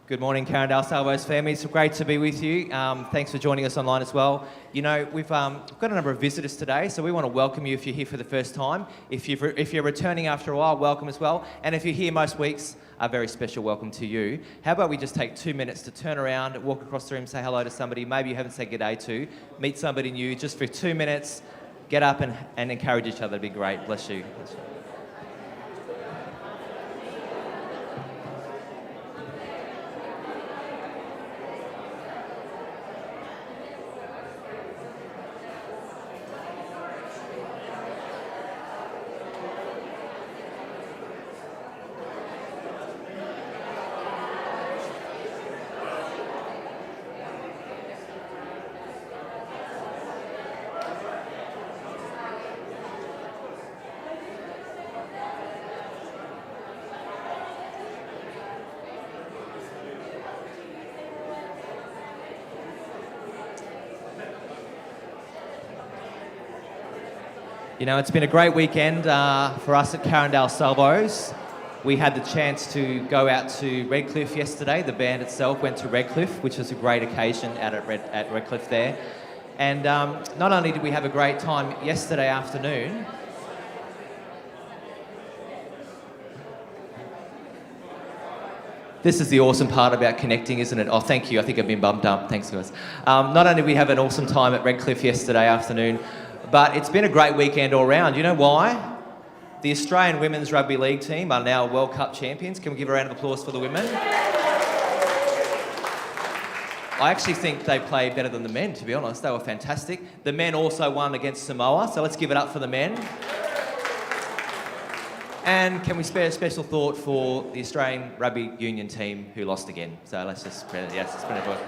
Good morning, Carindale Salvos family. It's great to be with you. Thanks for joining us online as well. You know, we've got a number of visitors today, so we want to welcome you if you're here for the first time. If you're returning after a while, welcome as well. And if you're here most weeks, a very special welcome to you. How about we just take 2 minutes to turn around, walk across the room, say hello to somebody maybe you haven't said good day to, meet somebody new, just for 2 minutes, get up and encourage each other. It'd be great. Bless you. Bless you. You know, it's been a great weekend for us at Carindale Salvos. We had the chance to go out to Redcliffe yesterday. The band itself went to Redcliffe, which was a great occasion out at Redcliffe there. And not only did we have a great time yesterday afternoon, this is the awesome part about connecting, isn't it? Oh, thank you. I think I've been bumped up. Thanks, guys. Not only did we have an awesome time at Redcliffe yesterday afternoon, but it's been a great weekend all round. You know why? The Australian Women's Rugby League team are now World Cup champions. Can we give a round of applause for the women? I actually think they played better than the men, to be honest. They were fantastic. The men also won against Samoa, so let's give it up for the men. And can we spare a special thought for the Australian Rugby Union team who lost again? So let's just spread it. Yes, spread it.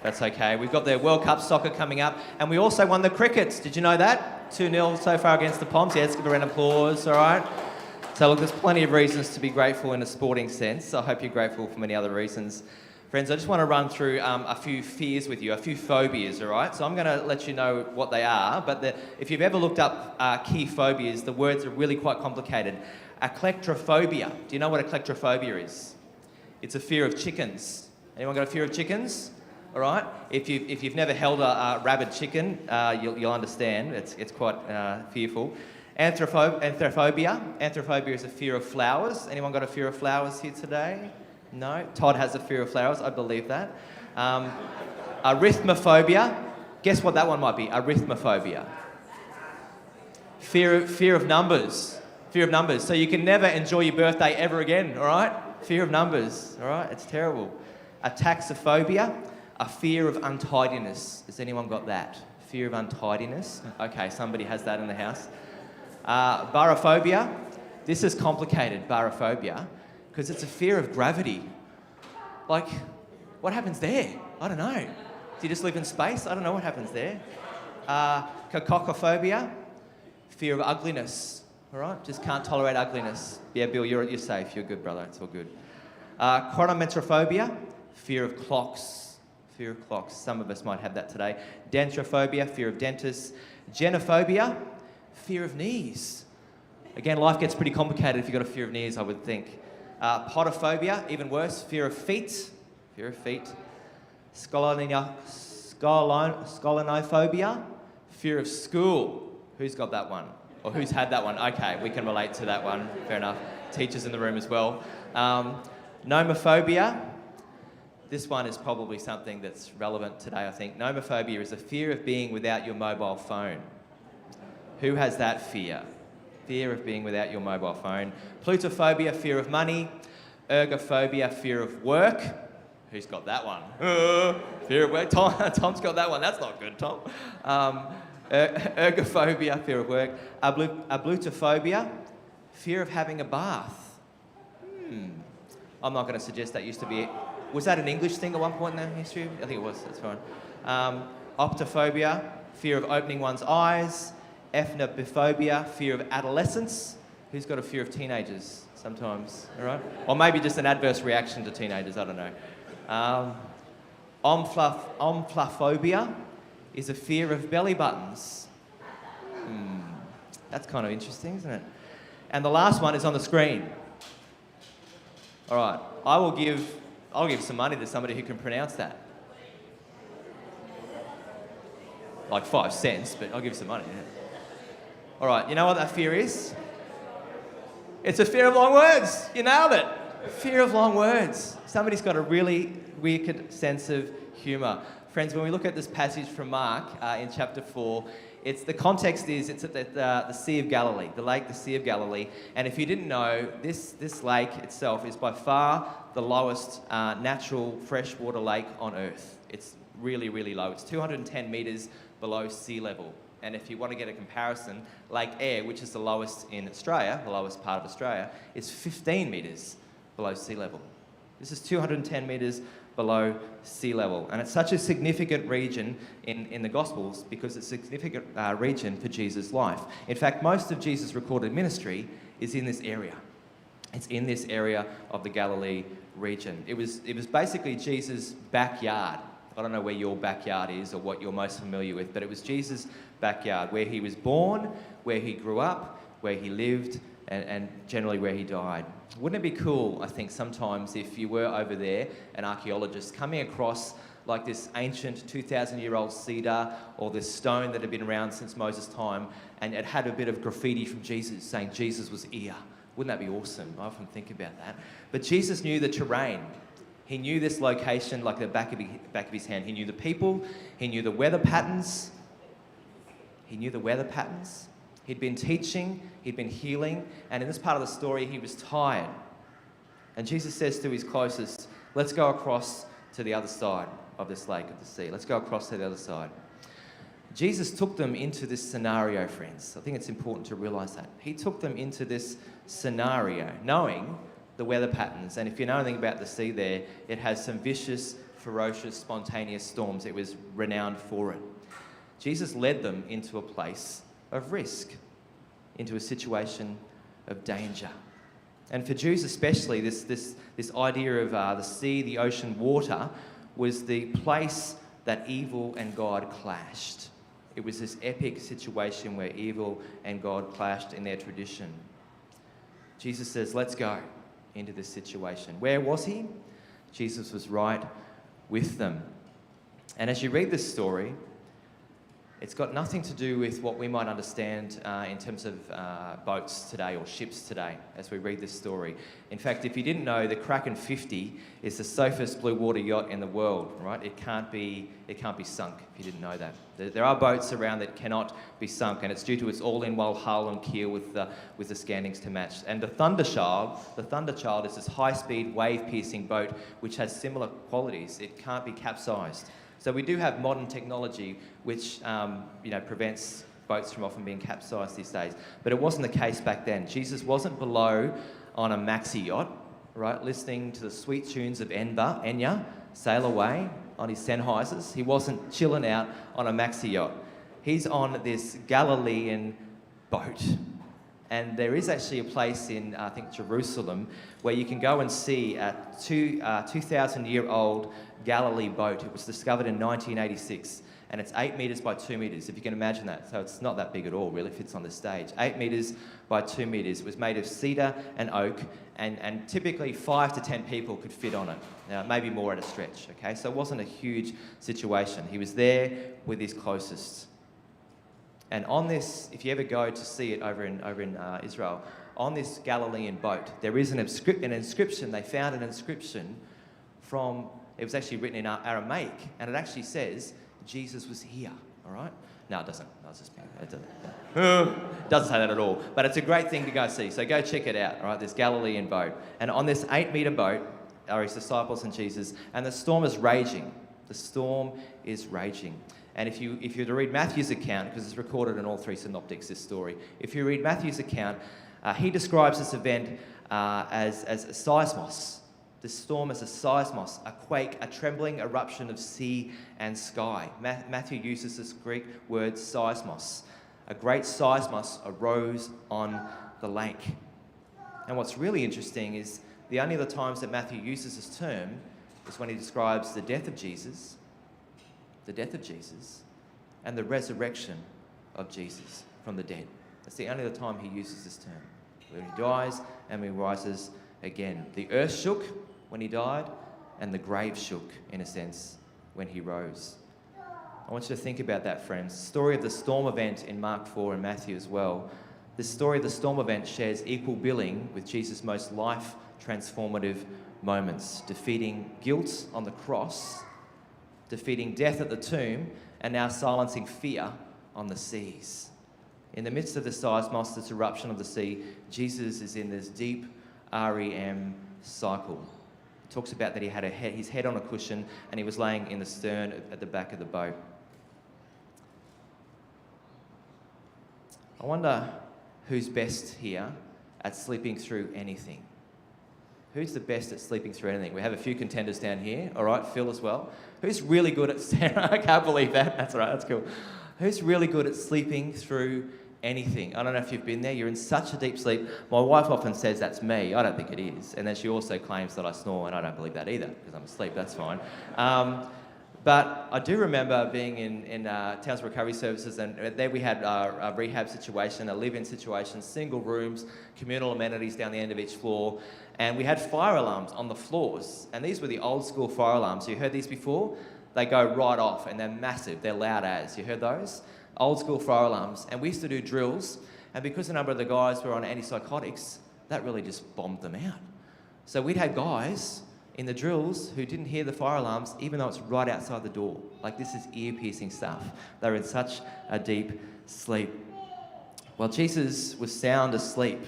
That's okay. We've got the World Cup soccer coming up, and we also won the crickets. Did you know that? 2-0 so far against the Poms. Yeah, let's give a round of applause, all right? So look, there's plenty of reasons to be grateful in a sporting sense. I hope you're grateful for many other reasons. Friends, I just want to run through a few fears with you, a few phobias, all right? So I'm going to let you know what they are, but if you've ever looked up key phobias, the words are really quite complicated. Eclectrophobia. Do you know what eclectrophobia is? It's a fear of chickens. Anyone got a fear of chickens? All right. If you've never held a rabid chicken, you'll understand. It's quite fearful. Anthrophobia. Anthrophobia is a fear of flowers. Anyone got a fear of flowers here today? No. Todd has a fear of flowers. I believe that. Arithmophobia. Guess what that one might be? Arithmophobia. Fear of numbers. Fear of numbers. So you can never enjoy your birthday ever again. All right. Fear of numbers. All right. It's terrible. Ataxophobia. A fear of untidiness. Has anyone got that? Fear of untidiness? Okay, somebody has that in the house. Barophobia. This is complicated, barophobia, because it's a fear of gravity. Like, what happens there? I don't know. Do you just live in space? I don't know what happens there. Cacophobia. Fear of ugliness. All right? Just can't tolerate ugliness. Yeah, Bill, you're safe. You're good, brother. It's all good. Chronometrophobia. Fear of clocks. Fear of clocks. Some of us might have that today. Dentrophobia, fear of dentists. Genophobia, fear of knees. Again, life gets pretty complicated if you've got a fear of knees, I would think. Podophobia, even worse, fear of feet. Fear of feet. Scolinophobia, fear of school. Who's got that one? Or who's had that one? Okay, we can relate to that one. Fair enough. Teachers in the room as well. Nomophobia. This one is probably something that's relevant today, I think. Nomophobia is a fear of being without your mobile phone. Who has that fear? Fear of being without your mobile phone. Plutophobia, fear of money. Ergophobia, fear of work. Who's got that one? Fear of work. Tom's got that one. That's not good, Tom. Ergophobia, fear of work. Ablutophobia, fear of having a bath. I'm not going to suggest that used to be it. Was that an English thing at one point in the history? I think it was, that's fine. Optophobia, fear of opening one's eyes. Ethnophobia, fear of adolescence. Who's got a fear of teenagers sometimes, all right? Or maybe just an adverse reaction to teenagers, I don't know. Omphalophobia is a fear of belly buttons. That's kind of interesting, isn't it? And the last one is on the screen. All right, I will give I'll give some money to somebody who can pronounce that. Like 5 cents, but I'll give some money. All right, you know what that fear is? It's a fear of long words. You nailed it. Fear of long words. Somebody's got a really wicked sense of humour. Friends, when we look at this passage from Mark in chapter 4, the context is it's at the Sea of Galilee, the Sea of Galilee. And if you didn't know, this lake itself is by far the lowest natural freshwater lake on Earth. It's really, really low. It's 210 metres below sea level. And if you want to get a comparison, Lake Eyre, which is the lowest in Australia, the lowest part of Australia, is 15 metres below sea level. This is 210 metres below sea level. And it's such a significant region in the Gospels because it's a significant region for Jesus' life. In fact, most of Jesus' recorded ministry is in this area. It's in this area of the Galilee region. It was basically Jesus' backyard. I don't know where your backyard is or what you're most familiar with, but it was Jesus' backyard, where he was born, where he grew up, where he lived, and generally where he died. Wouldn't it be cool, I think, sometimes if you were over there, an archaeologist, coming across like this ancient 2,000-year-old cedar or this stone that had been around since Moses' time, and it had a bit of graffiti from Jesus saying Jesus was here. Wouldn't that be awesome? I often think about that. But Jesus knew the terrain. He knew this location like the back of his hand. He knew the people. He knew the weather patterns. He'd been teaching. He'd been healing. And in this part of the story, he was tired. And Jesus says to his closest, let's go across to the other side of this lake, of the sea. Let's go across to the other side. Jesus took them into this scenario, friends. I think it's important to realise that. He took them into this scenario, knowing the weather patterns. And if you know anything about the sea there, it has some vicious, ferocious, spontaneous storms. It was renowned for it. Jesus led them into a place of risk, into a situation of danger. And for Jews especially, this idea of the sea, the ocean, water, was the place that evil and God clashed. It was this epic situation where evil and God clashed in their tradition. Jesus says, let's go into this situation. Where was he? Jesus was right with them. And as you read this story, it's got nothing to do with what we might understand in terms of boats today or ships today as we read this story. In fact, if you didn't know, the Kraken 50 is the safest blue water yacht in the world, right? It can't be sunk, if you didn't know that. There are boats around that cannot be sunk, and it's due to its all-in-one hull and keel with the scandings to match. And the Thunder Child is this high-speed, wave-piercing boat which has similar qualities. It can't be capsized. So we do have modern technology which prevents boats from often being capsized these days. But it wasn't the case back then. Jesus wasn't below on a maxi yacht, right, listening to the sweet tunes of Enya sail away on his Sennheisers. He wasn't chilling out on a maxi yacht. He's on this Galilean boat. And there is actually a place in, I think, Jerusalem where you can go and see a 2,000-year-old Galilee boat. It was discovered in 1986, and it's 8 metres by 2 metres, if you can imagine that. So it's not that big at all, really, fits on the stage. 8 metres by 2 metres. It was made of cedar and oak, and typically 5 to 10 people could fit on it. Now, maybe more at a stretch, okay? So it wasn't a huge situation. He was there with his closest. And on this, if you ever go to see it over in Israel, on this Galilean boat, there is an inscription. They found an inscription from, it was actually written in Aramaic, and it actually says, Jesus was here, all right? No, it doesn't. No, it's just, it doesn't say that at all. But it's a great thing to go see, so go check it out, all right, this Galilean boat. And on this 8-metre boat are his disciples and Jesus, and the storm is raging. The storm is raging. And if you were to read Matthew's account, because it's recorded in all 3 synoptics, this story, if you read Matthew's account, he describes this event as a seismos. The storm is a seismos, a quake, a trembling eruption of sea and sky. Matthew uses this Greek word seismos. A great seismos arose on the lake. And what's really interesting is the only other times that Matthew uses this term is when he describes the death of Jesus, and the resurrection of Jesus from the dead. That's the only other time he uses this term, when he dies and he rises again. The earth shook when he died, and the grave shook, in a sense, when he rose. I want you to think about that, friends. The story of the storm event in Mark 4 and Matthew as well. The story of the storm event shares equal billing with Jesus' most life-transformative moments, defeating guilt on the cross, defeating death at the tomb, and now silencing fear on the seas. In the midst of the seismos, eruption of the sea, Jesus is in this deep REM cycle. It talks about that he had his head on a cushion and he was laying in the stern at the back of the boat. I wonder who's best here at sleeping through anything. Who's the best at sleeping through anything? We have a few contenders down here. All right, Phil as well. Who's really good at... Sarah, I can't believe that. That's all right, that's cool. Who's really good at sleeping through anything? I don't know if you've been there. You're in such a deep sleep. My wife often says that's me. I don't think it is. And then she also claims that I snore, and I don't believe that either because I'm asleep. That's fine. But I do remember being in Towns Recovery Services, and there we had a rehab situation, a live-in situation, single rooms, communal amenities down the end of each floor, and we had fire alarms on the floors. And these were the old school fire alarms. You heard these before? They go right off, and they're massive. They're loud as. You heard those? Old school fire alarms. And we used to do drills, and because a number of the guys were on antipsychotics, that really just bombed them out. So we'd had guys in the drills who didn't hear the fire alarms, even though it's right outside the door. Like, this is ear-piercing stuff. They were in such a deep sleep. Well, Jesus was sound asleep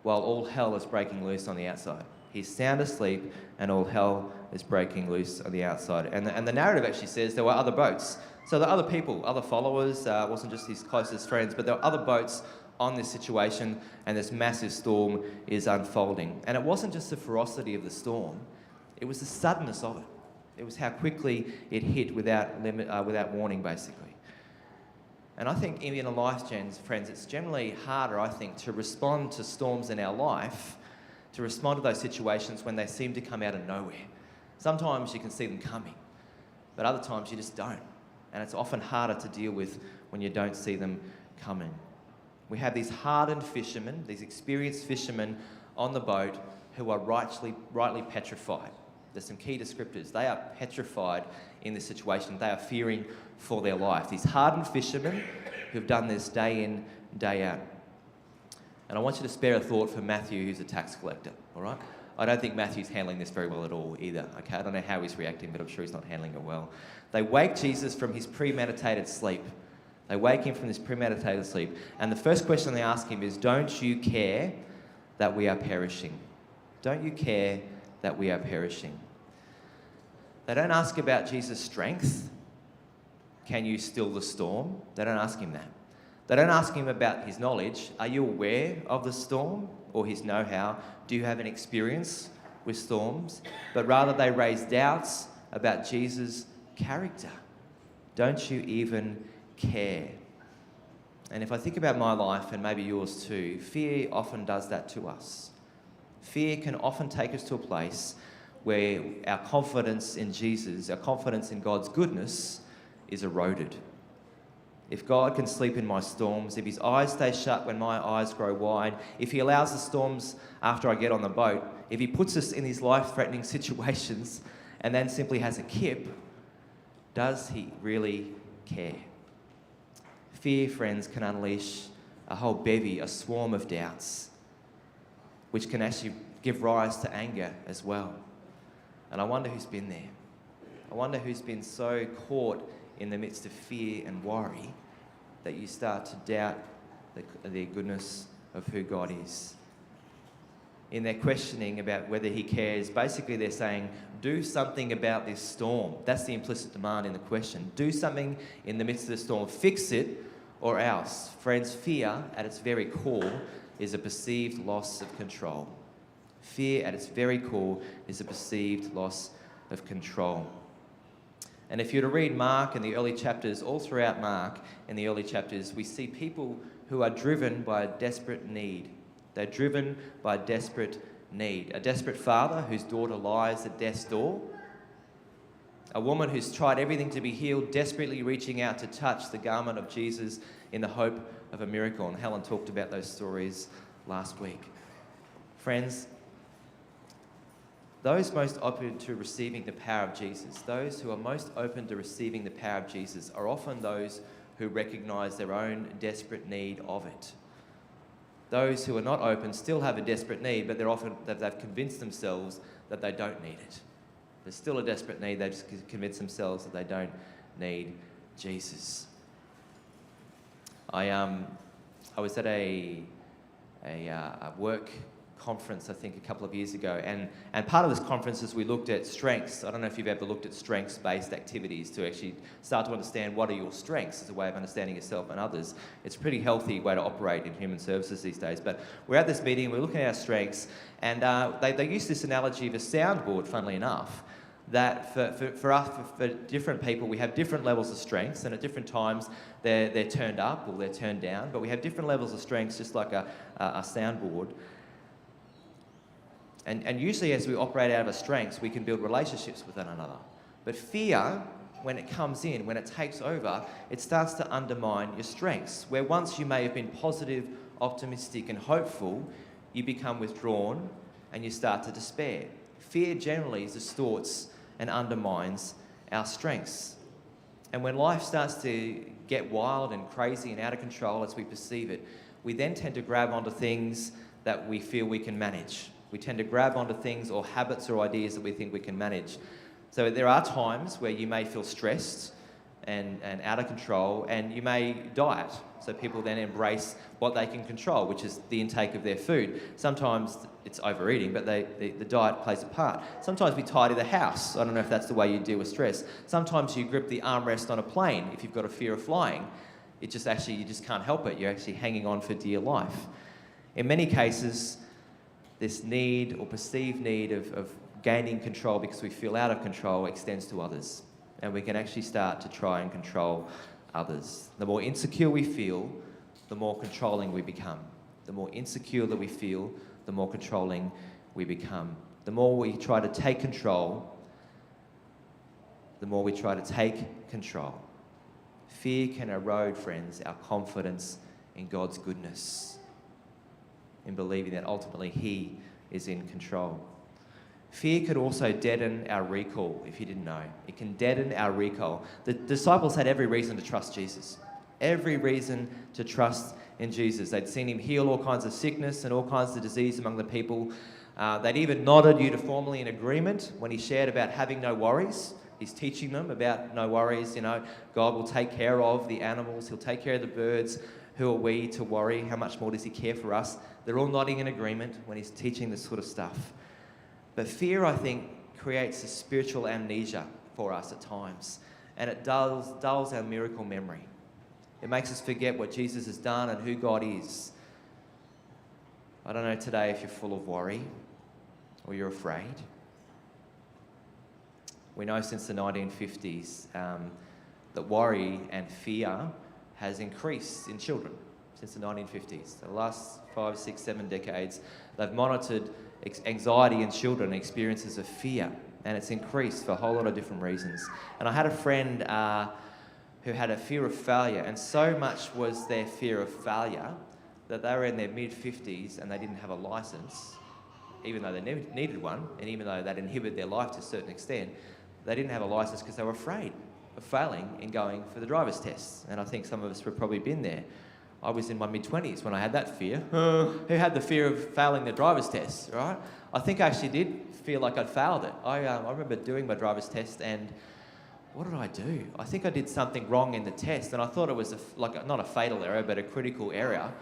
while all hell is breaking loose on the outside. He's sound asleep and all hell is breaking loose on the outside. And the narrative actually says there were other boats. So there were other people, other followers, it wasn't just his closest friends, but there were other boats on this situation, and this massive storm is unfolding. And it wasn't just the ferocity of the storm, it was the suddenness of it. It was how quickly it hit without warning, basically. And I think even in life, friends, it's generally harder, I think, to respond to storms in our life, to respond to those situations when they seem to come out of nowhere. Sometimes you can see them coming, but other times you just don't. And it's often harder to deal with when you don't see them coming. We have these hardened fishermen, these experienced fishermen on the boat who are rightly petrified. There's some key descriptors. They are petrified in this situation. They are fearing for their life. These hardened fishermen who've done this day in, day out. And I want you to spare a thought for Matthew, who's a tax collector, all right? I don't think Matthew's handling this very well at all either, okay? I don't know how he's reacting, but I'm sure he's not handling it well. They wake Jesus from his premeditated sleep. They wake him from this premeditated sleep. And the first question they ask him is, don't you care that we are perishing? Don't you care that we are perishing? They don't ask about Jesus' strength. Can you still the storm? They don't ask him that. They don't ask him about his knowledge. Are you aware of the storm or his know-how? Do you have an experience with storms? But rather they raise doubts about Jesus' character. Don't you even care? And if I think about my life, and maybe yours too, fear often does that to us. Fear can often take us to a place where our confidence in Jesus, our confidence in God's goodness is eroded. If God can sleep in my storms, if his eyes stay shut when my eyes grow wide, if he allows the storms after I get on the boat, if he puts us in these life-threatening situations and then simply has a kip, does he really care? Fear, friends, can unleash a whole bevy, a swarm of doubts, which can actually give rise to anger as well. And I wonder who's been there. I wonder who's been so caught in the midst of fear and worry that you start to doubt the goodness of who God is. In their questioning about whether he cares, basically they're saying, do something about this storm. That's the implicit demand in the question. Do something in the midst of the storm. Fix it or else. Friends, fear at its very core is a perceived loss of control. Fear at its very core is a perceived loss of control. And if you were to read Mark in the early chapters, all throughout Mark in the early chapters, we see people who are driven by a desperate need. They're driven by a desperate need. A desperate father whose daughter lies at death's door. A woman who's tried everything to be healed, desperately reaching out to touch the garment of Jesus in the hope of a miracle. And Helen talked about those stories last week. Friends, those most open to receiving the power of Jesus, those who are most open to receiving the power of Jesus are often those who recognise their own desperate need of it. Those who are not open still have a desperate need, but they've convinced themselves that they don't need it. There's still a desperate need, they've just convinced themselves that they don't need Jesus. I was at a work conference, I think, a couple of years ago, and part of this conference is we looked at strengths. I don't know if you've ever looked at strengths-based activities to actually start to understand what are your strengths as a way of understanding yourself and others. It's a pretty healthy way to operate in human services these days. But we're at this meeting, we're looking at our strengths, and they use this analogy of a soundboard, funnily enough, that for us, for different people, we have different levels of strengths, and at different times they're turned up or they're turned down, but we have different levels of strengths, just like a soundboard. And usually as we operate out of our strengths, we can build relationships with one another. But fear, when it comes in, when it takes over, it starts to undermine your strengths. Where once you may have been positive, optimistic and hopeful, you become withdrawn and you start to despair. Fear generally distorts and undermines our strengths. And when life starts to get wild and crazy and out of control as we perceive it, we then tend to grab onto things that we feel we can manage. We tend to grab onto things or habits or ideas that we think we can manage. So there are times where you may feel stressed and out of control, and you may diet. So people then embrace what they can control, which is the intake of their food. Sometimes it's overeating, but the diet plays a part. Sometimes we tidy the house. I don't know if that's the way you deal with stress. Sometimes you grip the armrest on a plane if you've got a fear of flying. You just can't help it. You're actually hanging on for dear life. In many cases, this need or perceived need of gaining control because we feel out of control extends to others. And we can actually start to try and control others. The more insecure we feel, the more controlling we become. The more insecure that we feel, the more controlling we become. The more we try to take control, the more we try to take control. Fear can erode, friends, our confidence in God's goodness, in believing that ultimately He is in control. Fear could also deaden our recall, if you didn't know. It can deaden our recall. The disciples had every reason to trust Jesus. Every reason to trust in Jesus. They'd seen Him heal all kinds of sickness and all kinds of disease among the people. They'd even nodded uniformly in agreement when He shared about having no worries. He's teaching them about no worries. God will take care of the animals. He'll take care of the birds. Who are we to worry? How much more does He care for us? They're all nodding in agreement when He's teaching this sort of stuff. But fear, I think, creates a spiritual amnesia for us at times. And it dulls our miracle memory. It makes us forget what Jesus has done and who God is. I don't know today if you're full of worry or you're afraid. We know since the 1950s that worry and fear has increased in children since the 1950s. The last 5, 6, 7 decades, they've monitored anxiety in children, experiences of fear, and it's increased for a whole lot of different reasons. And I had a friend who had a fear of failure, and so much was their fear of failure that they were in their mid-50s and they didn't have a license, even though they needed one, and even though that inhibited their life to a certain extent, they didn't have a license because they were afraid of failing in going for the driver's tests. And I think some of us have probably been there. I was in my mid-20s when I had that fear. Who had the fear of failing the driver's test, right? I think I actually did feel like I'd failed it. I remember doing my driver's test, and what did I do? I think I did something wrong in the test, and I thought it was not a fatal error, but a critical error.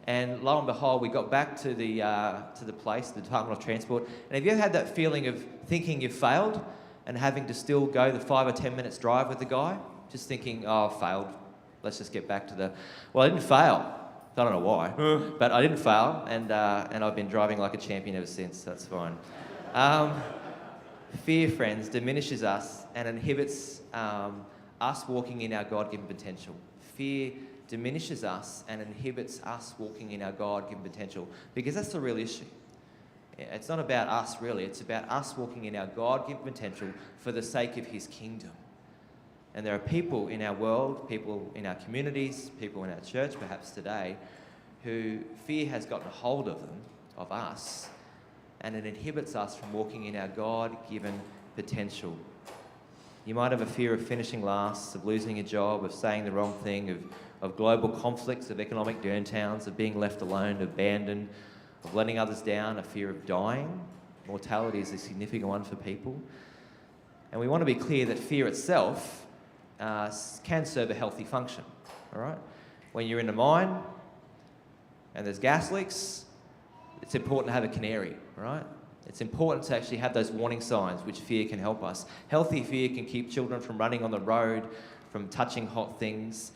And lo and behold, we got back to the place, the Department of Transport. And have you ever had that feeling of thinking you've failed and having to still go the 5 or 10 minutes drive with the guy? Just thinking, oh, I failed. Let's just get back to the... Well, I didn't fail. I don't know why, but I didn't fail, and I've been driving like a champion ever since. That's fine. Fear, friends, diminishes us and inhibits us walking in our God-given potential. Fear diminishes us and inhibits us walking in our God-given potential, because that's the real issue. It's not about us, really. It's about us walking in our God-given potential for the sake of His kingdom. And there are people in our world, people in our communities, people in our church perhaps today, who fear has gotten a hold of them, of us, and it inhibits us from walking in our God-given potential. You might have a fear of finishing last, of losing a job, of saying the wrong thing, of global conflicts, of economic downtowns, of being left alone, abandoned, of letting others down, a fear of dying. Mortality is a significant one for people. And we want to be clear that fear itself can serve a healthy function, all right? When you're in a mine and there's gas leaks, it's important to have a canary, all right? It's important to actually have those warning signs, which fear can help us. Healthy fear can keep children from running on the road, from touching hot things.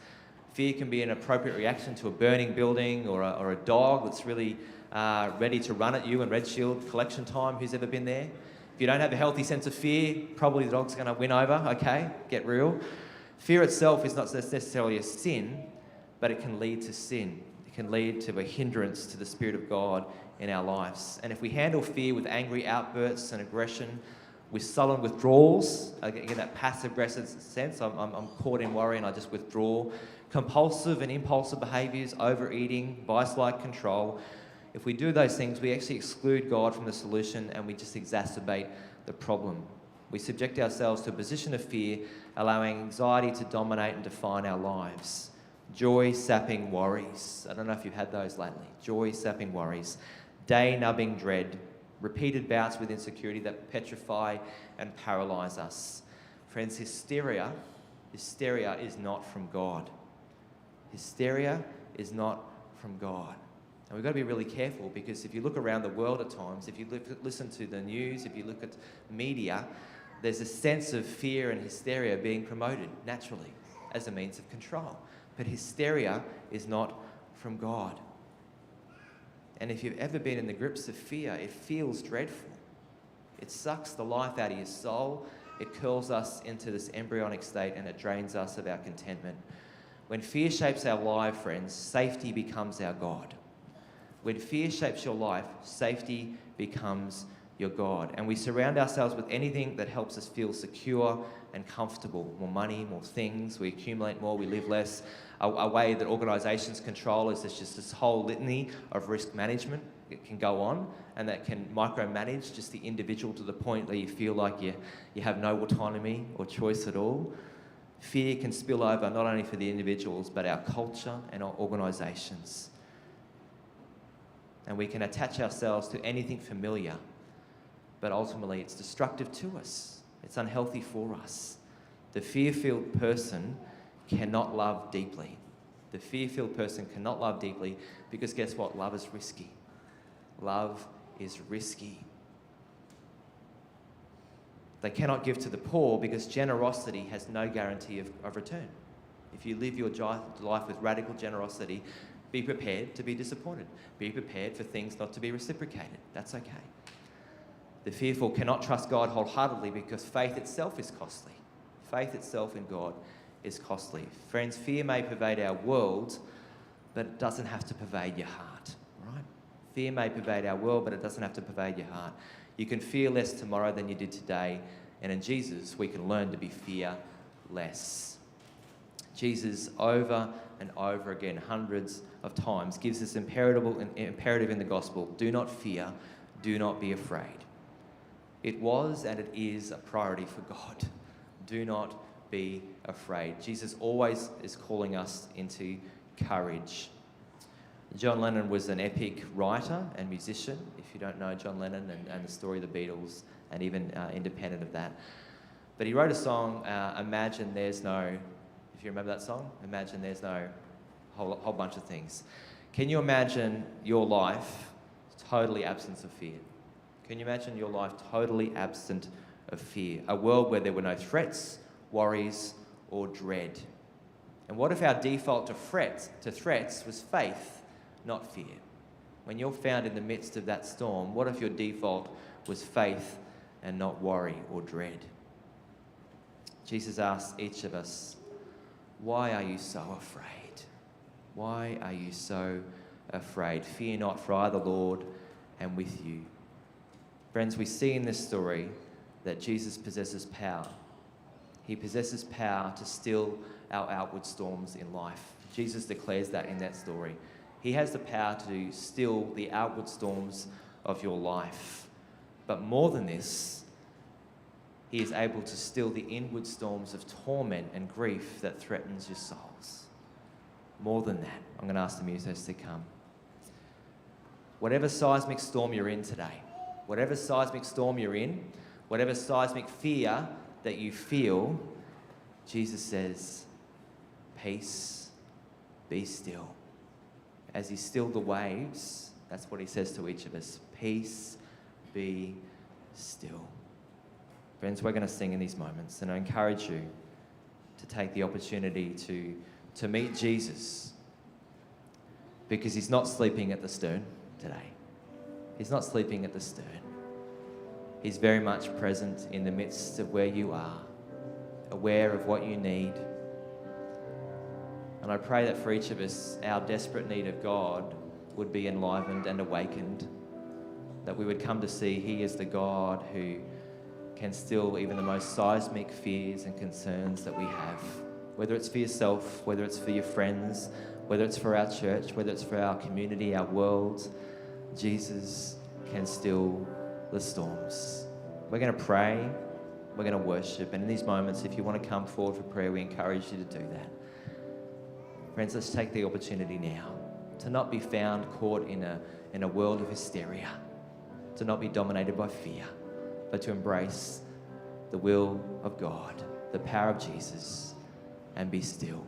Fear can be an appropriate reaction to a burning building or a dog that's really ready to run at you in Red Shield collection time. Who's ever been there? If you don't have a healthy sense of fear, probably the dog's going to win over, okay? Get real. Fear itself is not necessarily a sin, but it can lead to sin. It can lead to a hindrance to the Spirit of God in our lives. And if we handle fear with angry outbursts and aggression, with sullen withdrawals, again, that passive-aggressive sense, I'm caught in worry and I just withdraw, compulsive and impulsive behaviours, overeating, vice-like control, if we do those things, we actually exclude God from the solution and we just exacerbate the problem. We subject ourselves to a position of fear, allowing anxiety to dominate and define our lives. Joy-sapping worries. I don't know if you've had those lately. Joy-sapping worries. Day-numbing dread. Repeated bouts with insecurity that petrify and paralyse us. Friends, hysteria is not from God. Hysteria is not from God. And we've got to be really careful, because if you look around the world at times, if you listen to the news, if you look at media, there's a sense of fear and hysteria being promoted naturally as a means of control. But hysteria is not from God. And if you've ever been in the grips of fear, it feels dreadful. It sucks the life out of your soul. It curls us into this embryonic state and it drains us of our contentment. When fear shapes our life, friends, safety becomes our God. When fear shapes your life, safety becomes your God. And we surround ourselves with anything that helps us feel secure and comfortable. More money, more things, we accumulate more, we live less. A way that organisations control is there's just this whole litany of risk management. It can go on, and that can micromanage just the individual to the point where you feel like you have no autonomy or choice at all. Fear can spill over not only for the individuals, but our culture and our organisations. And we can attach ourselves to anything familiar, but ultimately it's destructive to us. It's unhealthy for us. The fear-filled person cannot love deeply. The fear-filled person cannot love deeply because guess what? Love is risky. Love is risky. They cannot give to the poor because generosity has no guarantee of return. If you live your life with radical generosity, be prepared to be disappointed. Be prepared for things not to be reciprocated. That's okay. The fearful cannot trust God wholeheartedly because faith itself is costly. Faith itself in God is costly. Friends, fear may pervade our world, but it doesn't have to pervade your heart, right? Fear may pervade our world, but it doesn't have to pervade your heart. You can fear less tomorrow than you did today, and in Jesus, we can learn to be fearless. Jesus, over and over again, hundreds of times, gives this imperative in the gospel: do not fear, do not be afraid. It was and it is a priority for God. Do not be afraid. Jesus always is calling us into courage. John Lennon was an epic writer and musician. If you don't know John Lennon and the story of the Beatles, and even independent of that. But he wrote a song, Imagine There's No... If you remember that song? Imagine there's no whole bunch of things. Can you imagine your life totally absent of fear? Can you imagine your life totally absent of fear? A world where there were no threats, worries, or dread. And what if our default to threats was faith, not fear? When you're found in the midst of that storm, what if your default was faith and not worry or dread? Jesus asks each of us, why are you so afraid? Why are you so afraid? Fear not, for I, the Lord, am with you. Friends, we see in this story that Jesus possesses power. He possesses power to still our outward storms in life. Jesus declares that in that story. He has the power to still the outward storms of your life. But more than this, he is able to still the inward storms of torment and grief that threatens your souls. More than that, I'm going to ask the musos to come. Whatever seismic storm you're in today, whatever seismic storm you're in, whatever seismic fear that you feel, Jesus says, peace, be still. As he stilled the waves, that's what he says to each of us. Peace, be still. Friends, we're going to sing in these moments, and I encourage you to take the opportunity to meet Jesus, because he's not sleeping at the stern today. He's not sleeping at the stern. He's very much present in the midst of where you are, aware of what you need. And I pray that for each of us, our desperate need of God would be enlivened and awakened, that we would come to see he is the God who can still even the most seismic fears and concerns that we have, whether it's for yourself, whether it's for your friends, whether it's for our church, whether it's for our community, our world. Jesus can still the storms. We're going to pray, we're going to worship, and in these moments, if you want to come forward for prayer, we encourage you to do that. Friends, let's take the opportunity now to not be found caught in a world of hysteria, to not be dominated by fear, but to embrace the will of God, the power of Jesus, and be still.